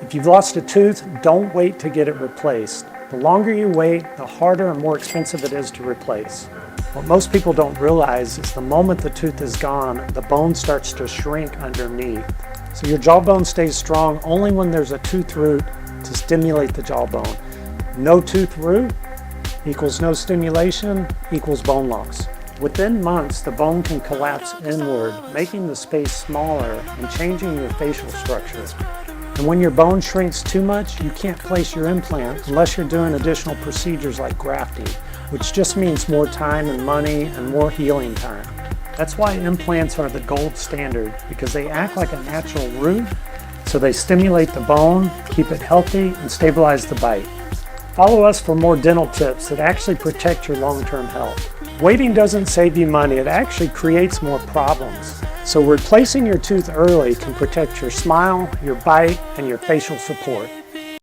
If you've lost a tooth, don't wait to get it replaced. The longer you wait, the harder and more expensive it is to replace. What most people don't realize is the moment the tooth is gone, the bone starts to shrink underneath. So your jawbone stays strong only when there's a tooth root to stimulate the jawbone. No tooth root equals no stimulation equals bone loss. Within months, the bone can collapse inward, making the space smaller and changing your facial structure. And when your bone shrinks too much, you can't place your implant unless you're doing additional procedures like grafting, which just means more time and money and more healing time. That's why implants are the gold standard, because they act like a natural root, so they stimulate the bone, keep it healthy, and stabilize the bite. Follow us for more dental tips that actually protect your long-term health. Waiting doesn't save you money, it actually creates more problems. So replacing your tooth early can protect your smile, your bite, and your facial support.